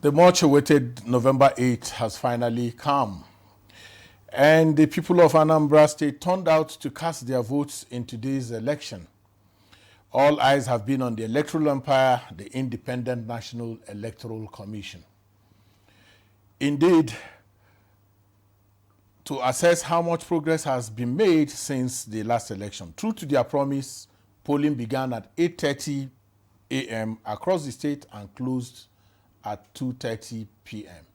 The much awaited November 8th has finally come, and the people of Anambra State turned out to cast their votes in today's election. All eyes have been on the Electoral Empire, the Independent National Electoral Commission. Indeed, to assess how much progress has been made since the last election. True to their promise, polling began at 8:30 a.m. across the state and closed at 2:30 p.m.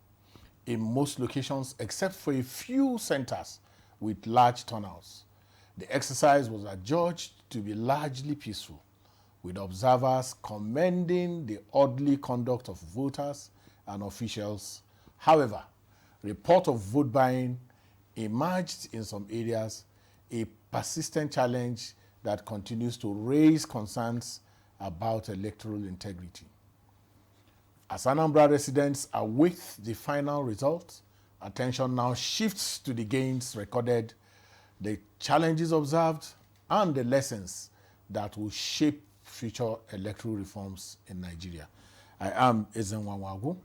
in most locations except for a few centers with large turnouts. The exercise was adjudged to be largely peaceful, with observers commending the orderly conduct of voters and officials. However, report of vote buying emerged in some areas, a persistent challenge that continues to raise concerns about electoral integrity. As Anambra residents await the final result, attention now shifts to the gains recorded, the challenges observed, and the lessons that will shape future electoral reforms in Nigeria. I am Ezenwawagu.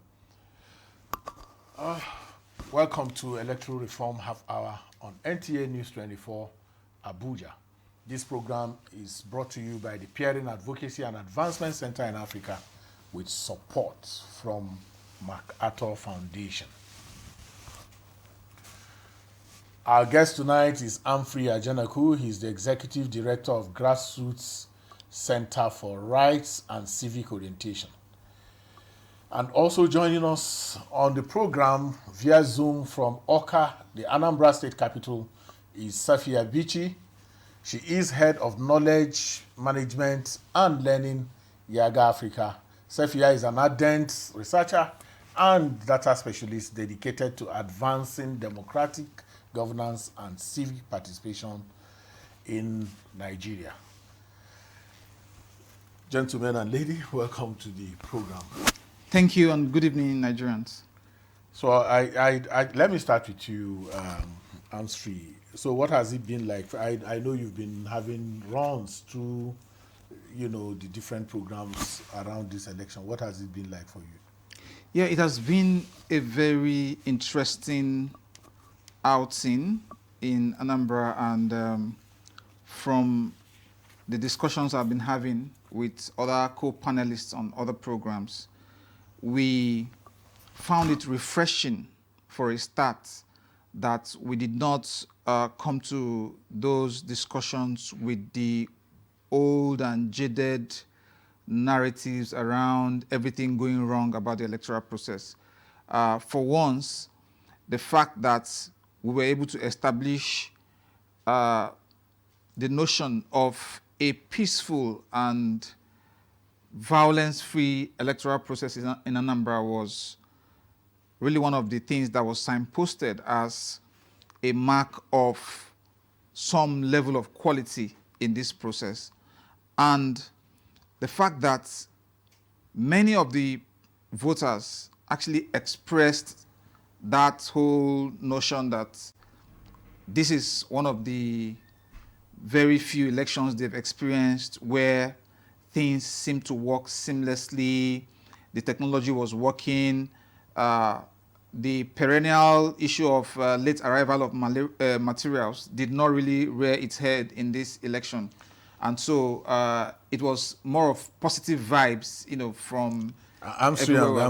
Welcome to Electoral Reform Half Hour on NTA News 24, Abuja. This program is brought to you by the Peering Advocacy and Advancement Center in Africa with support from MacArthur Foundation. Our guest tonight is Armsfree Ajanaku. He's the Executive Director of Grassroots Center for Rights and Civic Orientation. And also joining us on the program via Zoom from Awka, the Anambra State capital, is Safia Bichi. She is Head of Knowledge Management and Learning, Yaga Africa. Safia is an ardent researcher and data specialist dedicated to advancing democratic governance and civic participation in Nigeria. Gentlemen and lady, welcome to the program. Thank you and good evening, Nigerians. So let me start with you, Armsfree. So what has it been like? I know you've been having runs through, the different programs around this election. What has it been like for you? Yeah, it has been a very interesting outing in Anambra, and from the discussions I've been having with other co-panelists on other programs, we found it refreshing for a start that we did not come to those discussions with the old and jaded narratives around everything going wrong about the electoral process. For once, the fact that we were able to establish the notion of a peaceful and violence-free electoral process in Anambra was really one of the things that was signposted as a mark of some level of quality in this process. And the fact that many of the voters actually expressed that whole notion that this is one of the very few elections they've experienced where things seem to work seamlessly, the technology was working, the perennial issue of late arrival of materials did not really rear its head in this election. And so it was more of positive vibes, from I'm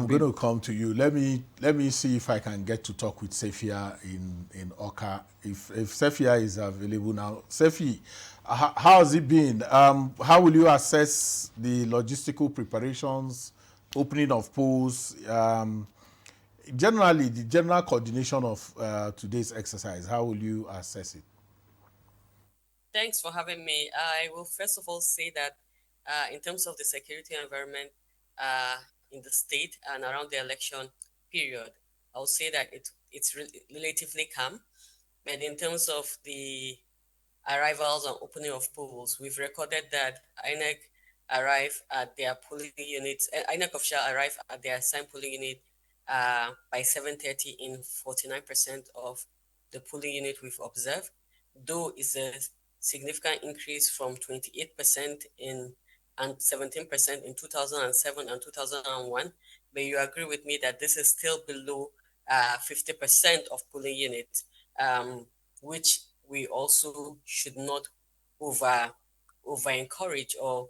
going to come to you. Let me see if I can get to talk with Safia in Awka. If Safia is available now. Safi, how has it been? How will you assess the logistical preparations, opening of polls, generally the general coordination of today's exercise? How will you assess it? Thanks for having me. I will first of all say that in terms of the security environment in the state and around the election period, I would say that it's relatively calm. But in terms of the arrivals and opening of polls, we've recorded that INEC arrive at their polling units. INEC official arrive at their assigned polling unit by 7:30 in 49% of the polling unit we've observed, though it's a significant increase from 28% in and 17% in 2007 and 2001. But you agree with me that this is still below 50% of polling units, which we also should not over encourage or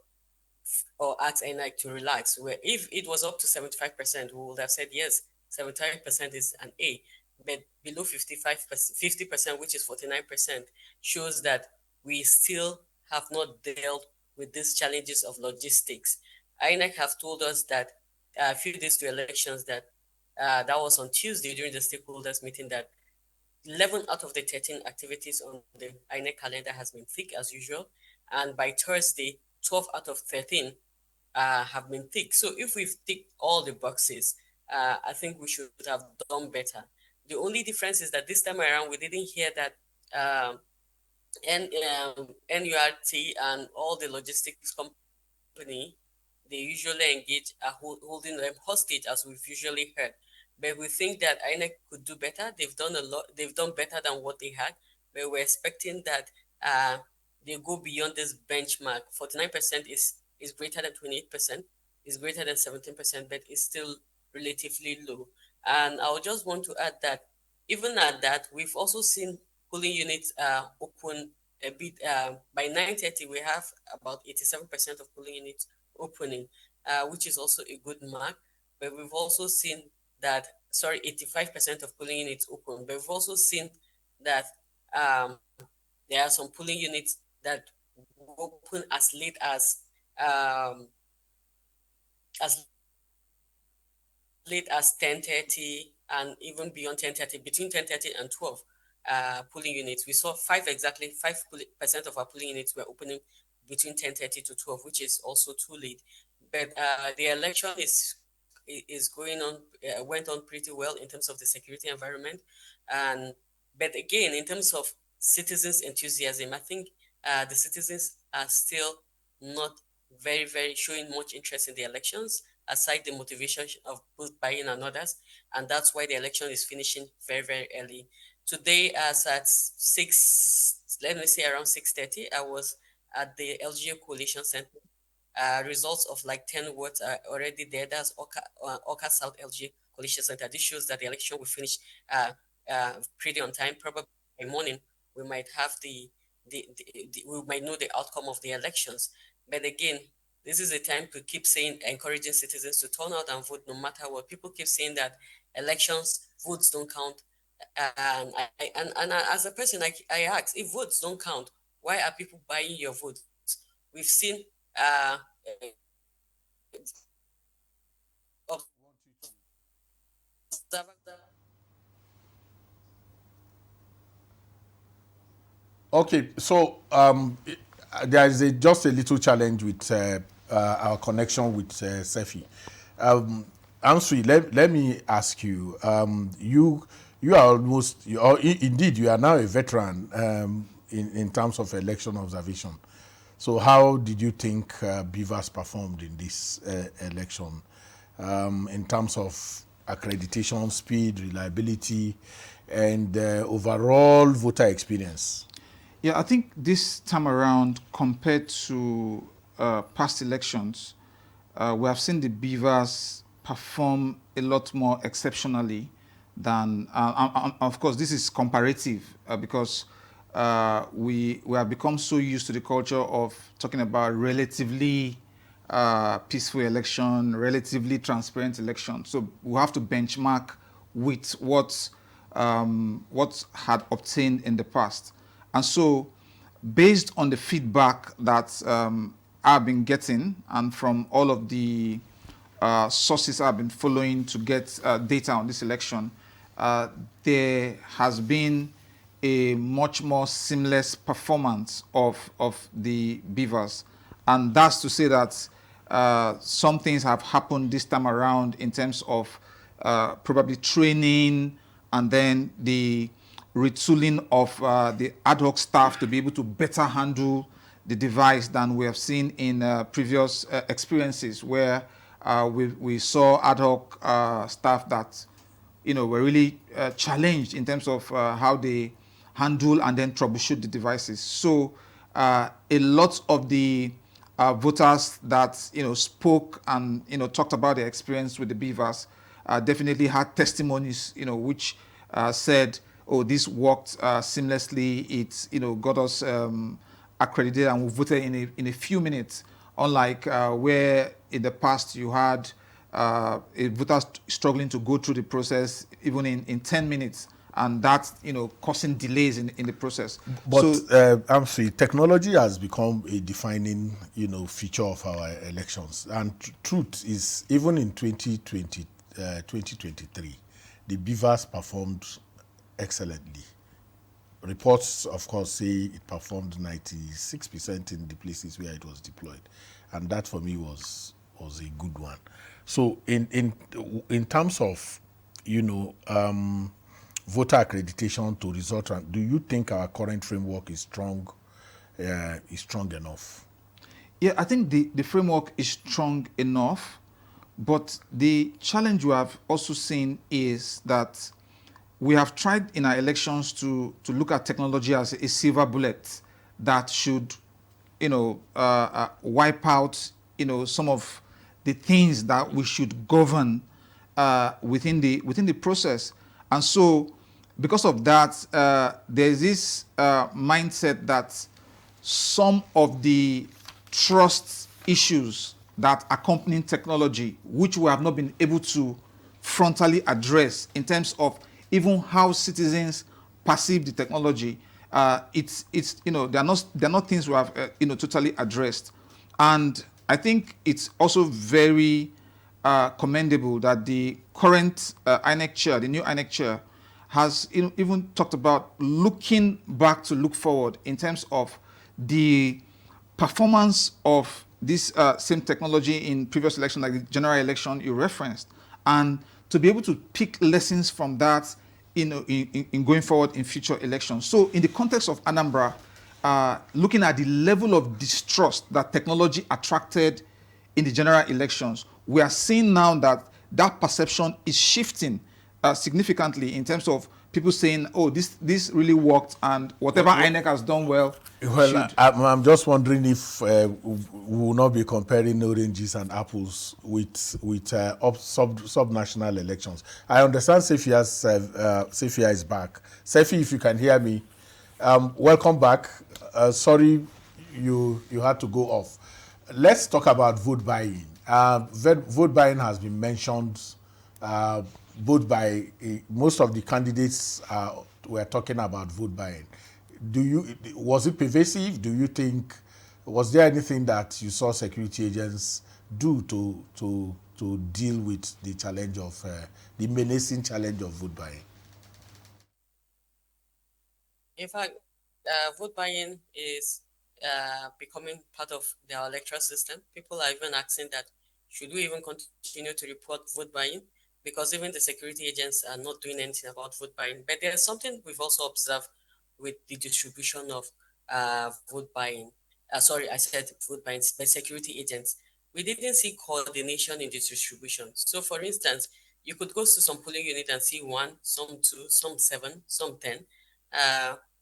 ask NIC to relax. Where if it was up to 75%, we would have said yes, 75% is an A. But below 55%, 50%, which is 49%, shows that we still have not dealt with these challenges of logistics. INEC have told us that a few days to elections that was on Tuesday during the stakeholders meeting that 11 out of the 13 activities on the INEC calendar has been thick as usual. And by Thursday, 12 out of 13 have been ticked. So if we've ticked all the boxes, I think we should have done better. The only difference is that this time around, we didn't hear that NURT and all the logistics company, they usually engage holding them hostage, as we've usually heard. But we think that INEC could do better. They've done a lot. They've done better than what they had. But we're expecting that they go beyond this benchmark. 49% is greater than 28%, is greater than 17%, but it's still relatively low. And I would just want to add that even at that, we've also seen polling units open a bit. By 9:30, we have about 87% of polling units opening, which is also a good mark. But we've also seen that, 85% of polling units open. But we've also seen that there are some polling units that open as late as 10:30 and even beyond 10:30, between 10:30 and 12 polling units. We saw 5% of our polling units were opening between 10:30 to 12, which is also too late. But the election is going on, went on pretty well in terms of the security environment. But again, in terms of citizens' enthusiasm, I think the citizens are still not very showing much interest in the elections, aside the motivation of both buying and others. And that's why the election is finishing very early. Today, as at let me say around 6:30, I was at the LGA Coalition Center. Results of like 10 words are already there. That's Oka South LGA Coalition Center. This shows that the election will finish pretty on time. Probably by morning, we might have we might know the outcome of the elections. But again, this is a time to keep encouraging citizens to turn out and vote no matter what. People keep saying that elections, votes don't count. And as a person, I ask, if votes don't count, why are people buying your votes? We've seen Okay, so there is just a little challenge with our connection with Safia. Armsfree, let me ask you. You are indeed you are now a veteran in terms of election observation. So how did you think Beavers performed in this election in terms of accreditation, speed, reliability, and overall voter experience? Yeah, I think this time around, compared to past elections, we have seen the Beavers perform a lot more exceptionally than, of course, this is comparative because we have become so used to the culture of talking about relatively peaceful election, relatively transparent election. So we have to benchmark with what had obtained in the past. And so, based on the feedback that I've been getting and from all of the sources I've been following to get data on this election, there has been a much more seamless performance of the Beavers. And that's to say that some things have happened this time around in terms of probably training and then the retooling of the ad hoc staff to be able to better handle the device than we have seen in previous experiences where we saw ad hoc staff that were really challenged in terms of how they handle and then troubleshoot the devices. So a lot of the voters that spoke and talked about their experience with the beavers definitely had testimonies which said, oh, this worked seamlessly. It got us accredited and we voted in a few minutes, unlike where in the past you had voters struggling to go through the process even in 10 minutes, and that's causing delays in the process. But So Armsfree, technology has become a defining feature of our elections, and truth is, even in 2023, the beavers performed excellently. Reports, of course, say it performed 96% in the places where it was deployed, and that for me was a good one. So in terms of voter accreditation to result, do you think our current framework is strong enough? Yeah, I think the framework is strong enough, but the challenge we have also seen is that we have tried in our elections to look at technology as a silver bullet that should, wipe out, some of the things that we should govern within the process. And so, because of that, there's this mindset that some of the trust issues that accompany technology, which we have not been able to frontally address in terms of even how citizens perceive the technology, it's they're not things we have totally addressed. And I think it's also very commendable that the current INEC chair, the new INEC chair, has even talked about looking back to look forward in terms of the performance of this same technology in previous elections, like the general election you referenced, and to be able to pick lessons from that in going forward in future elections. So in the context of Anambra, looking at the level of distrust that technology attracted in the general elections, we are seeing now that that perception is shifting significantly in terms of people saying, oh, this really worked, and whatever INEC has done well. Well, I'm just wondering if we will not be comparing oranges and apples with subnational elections. I understand Safia is back. Safi, if you can hear me, welcome back. Sorry you had to go off. Let's talk about vote buying. Vote buying has been mentioned both by most of the candidates were talking about vote buying. Was it pervasive? Do you think, was there anything that you saw security agents do to deal with the challenge of the menacing challenge of vote buying? In fact, vote buying is becoming part of their electoral system. People are even asking that, should we even continue to report vote buying? Because even the security agents are not doing anything about vote buying. But there's something we've also observed with the distribution of vote buying. Sorry, I said vote buying, but security agents. We didn't see coordination in the distribution. So, for instance, you could go to some polling unit and see 1, some 2, some 7, some 10,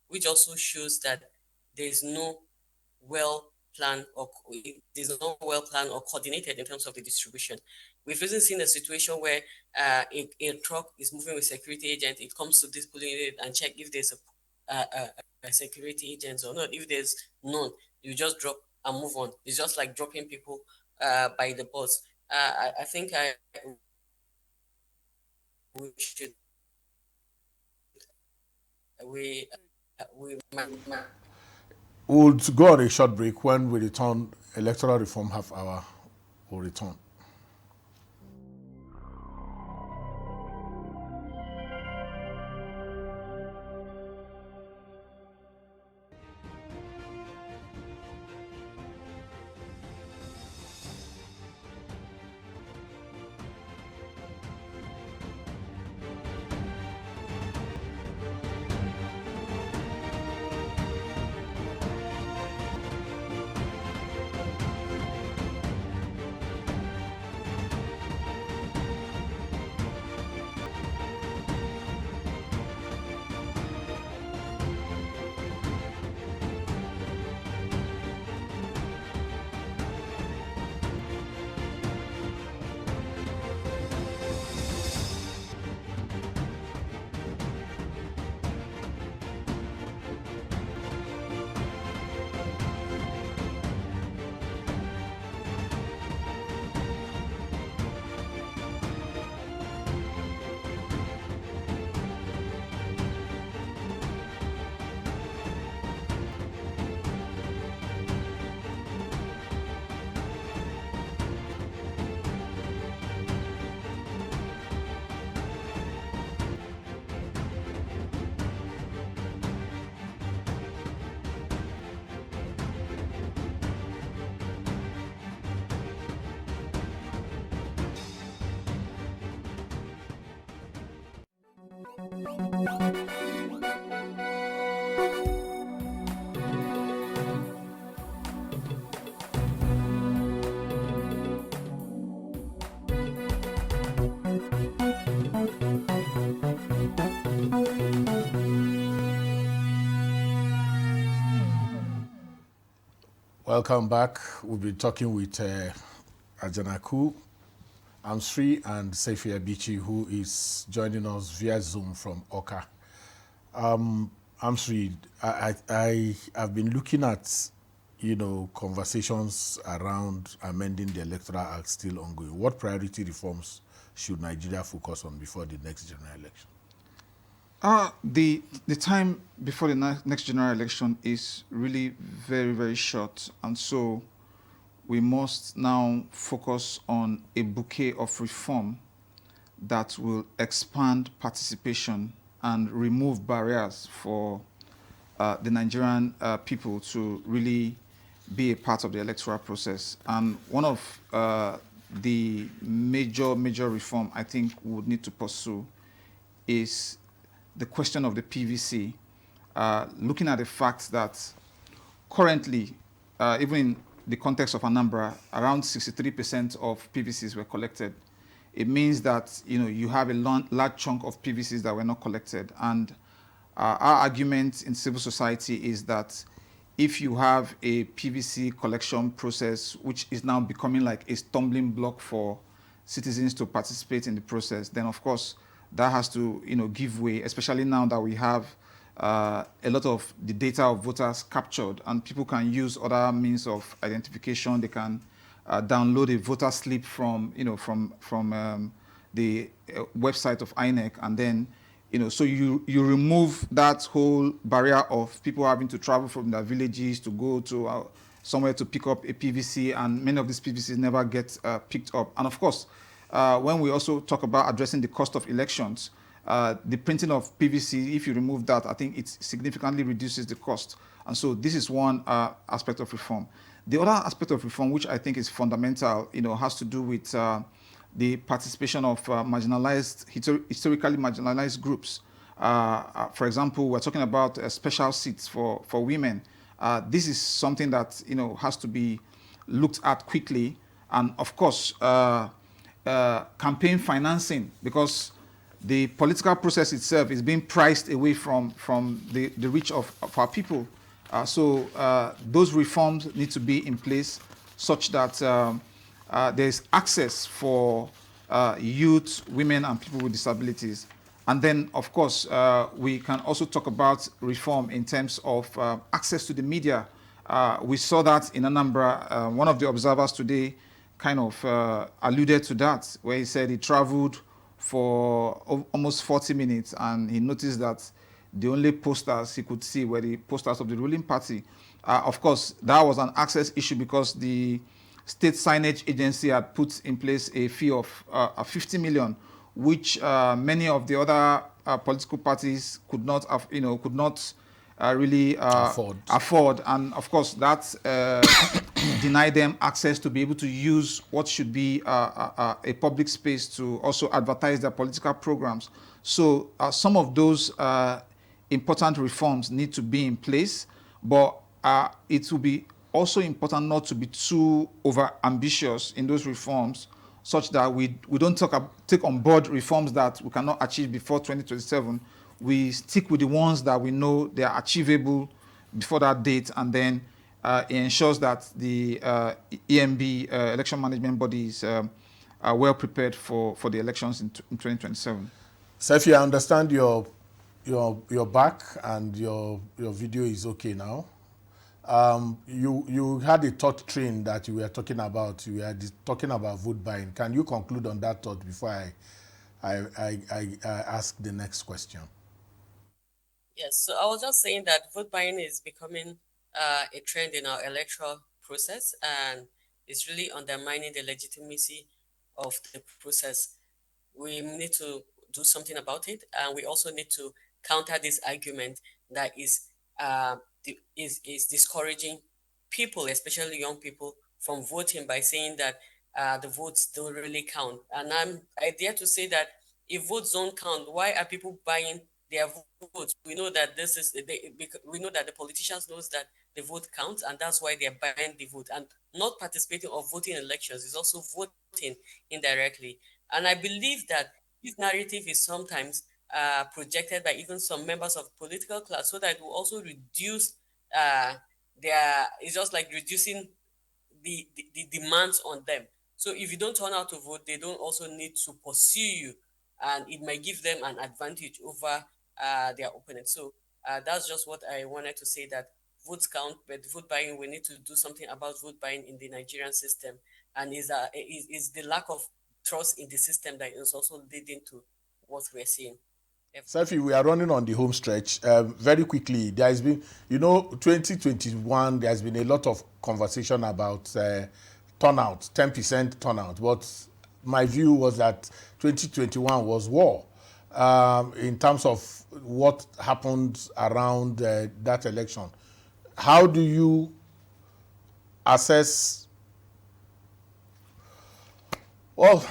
which also shows that there is no well planned or coordinated in terms of the distribution. We've even seen a situation where a truck is moving with security agent. It comes to this polling unit and check if there's a security agent or not. If there's none, you just drop and move on. It's just like dropping people by the bus. I think we should we We'll go on a short break. When we return, electoral reform half hour will return. Welcome back. We'll be talking with Ajanaku, Armsfree, and Safia Bichi, who is joining us via Zoom from OCA. Armsfree, I have been looking at, conversations around amending the Electoral Act still ongoing. What priority reforms should Nigeria focus on before the next general election? The time before the next general election is really very, very short. And so we must now focus on a bouquet of reform that will expand participation and remove barriers for the Nigerian people to really be a part of the electoral process. And one of the major reform I think we would need to pursue is the question of the PVC, looking at the fact that currently, even in the context of Anambra, around 63% of PVCs were collected. It means that you have a large chunk of PVCs that were not collected. And our argument in civil society is that if you have a PVC collection process, which is now becoming like a stumbling block for citizens to participate in the process, then of course that has to give way, especially now that we have a lot of the data of voters captured, and people can use other means of identification. They can download a voter slip from the website of INEC, and then so you remove that whole barrier of people having to travel from their villages to go to somewhere to pick up a PVC, and many of these PVCs never get picked up. And of course, when we also talk about addressing the cost of elections, the printing of PVC, if you remove that, I think it significantly reduces the cost. And so this is one aspect of reform. The other aspect of reform, which I think is fundamental, has to do with the participation of historically marginalized groups. For example, we're talking about special seats for women. This is something that has to be looked at quickly, and of course, campaign financing, because the political process itself is being priced away from the reach of our people. So those reforms need to be in place such that there's access for youth, women, and people with disabilities. And then, of course, we can also talk about reform in terms of access to the media. We saw that in Anambra. One of the observers today kind of alluded to that, where he said he traveled for almost 40 minutes, and he noticed that the only posters he could see were the posters of the ruling party. Of course, that was an access issue because the state signage agency had put in place a fee of 50 million, which many of the other political parties could not really afford. And of course, that denied them access to be able to use what should be a public space to also advertise their political programs. So some of those important reforms need to be in place, but it will be also important not to be too over ambitious in those reforms, such that we don't take on board reforms that we cannot achieve before 2027. We stick with the ones that we know they are achievable before that date, and then it ensures that the EMB, election management bodies, are well prepared for the elections in 2027. Safia, I understand your back and your video is okay now. You had a thought train that you were talking about. You were talking about vote buying. Can you conclude on that thought before I ask the next question? Yes, so I was just saying that vote buying is becoming a trend in our electoral process, and it's really undermining the legitimacy of the process. We need to do something about it, and we also need to counter this argument that is discouraging people, especially young people, from voting by saying that the votes don't really count. And I dare to say that if votes don't count, why are people buying their votes. We know that we know that the politicians knows that the vote counts, and that's why they're buying the vote. And not participating or voting in elections is also voting indirectly. And I believe that this narrative is sometimes projected by even some members of political class, so that it will also reduce it's just like reducing the demands on them. So if you don't turn out to vote, they don't also need to pursue you, and it might give them an advantage over their opponents. So that's just what I wanted to say, that votes count, but vote buying, we need to do something about vote buying in the Nigerian system, and is the lack of trust in the system that is also leading to what we're seeing. Safi, we are running on the home stretch. Very quickly, there has been, 2021, there has been a lot of conversation about turnout, 10% turnout. But my view was that 2021 was war in terms of what happened around that election. How do you assess? Well,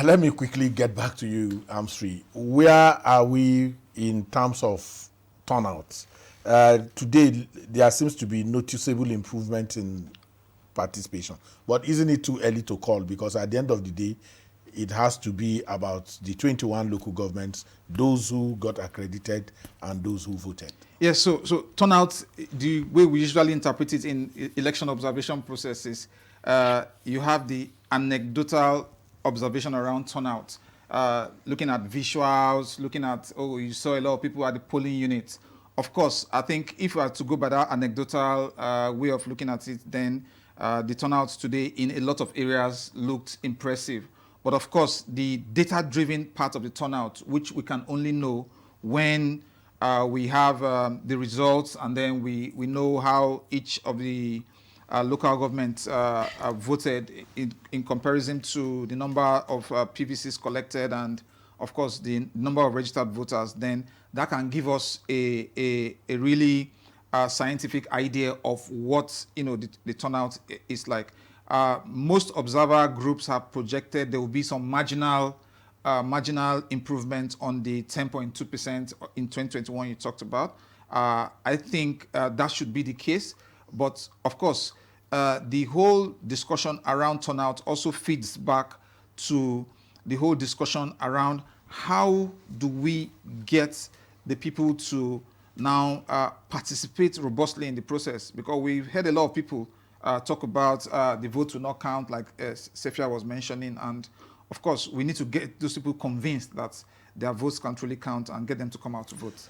let me quickly get back to you, Armsfree. Where are we in terms of turnout? Today, there seems to be noticeable improvement in participation. But isn't it too early to call? Because at the end of the day, it has to be about the 21 local governments, those who got accredited and those who voted. Yes, so turnout, the way we usually interpret it in election observation processes, you have the anecdotal observation around turnout, looking at visuals, looking at, oh, you saw a lot of people at the polling units. Of course, I think if we are to go by that anecdotal way of looking at it, then the turnout today in a lot of areas looked impressive. But of course, the data-driven part of the turnout, which we can only know when we have the results, and then we know how each of the local governments voted in comparison to the number of PVCs collected and, of course, the number of registered voters, then that can give us a really scientific idea of what the turnout is like. Most observer groups have projected there will be some marginal improvement on the 10.2% in 2021 you talked about. I think that should be the case. But of course, the whole discussion around turnout also feeds back to the whole discussion around how do we get the people to now participate robustly in the process. Because we've heard a lot of people talk about the vote will not count, like Safia was mentioning. And of course, we need to get those people convinced that their votes can truly count and get them to come out to vote.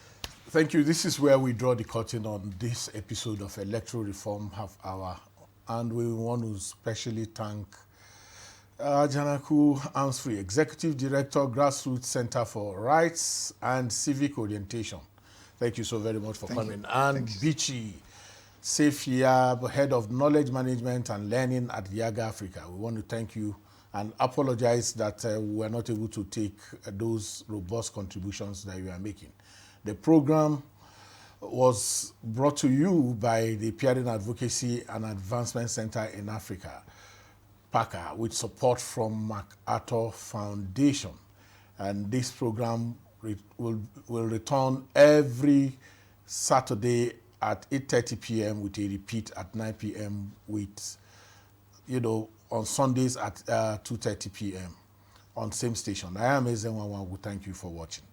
Thank you. This is where we draw the curtain on this episode of Electoral Reform Half Hour. And we want to especially thank Janaku Armsfree, Executive Director, Grassroots Center for Rights and Civic Orientation. Thank you so very much for coming. And Bichi, Safia, Head of Knowledge Management and Learning at Yaga Africa. We want to thank you and apologize that we were not able to take those robust contributions that you are making. The program was brought to you by the Peering Advocacy and Advancement Center in Africa, PAACA, with support from MacArthur Foundation. And this program will return every Saturday at 8:30 p.m. with a repeat at 9 p.m. with, on Sundays at 2:30 p.m. on same station. I am Ezenwawa. Thank you for watching.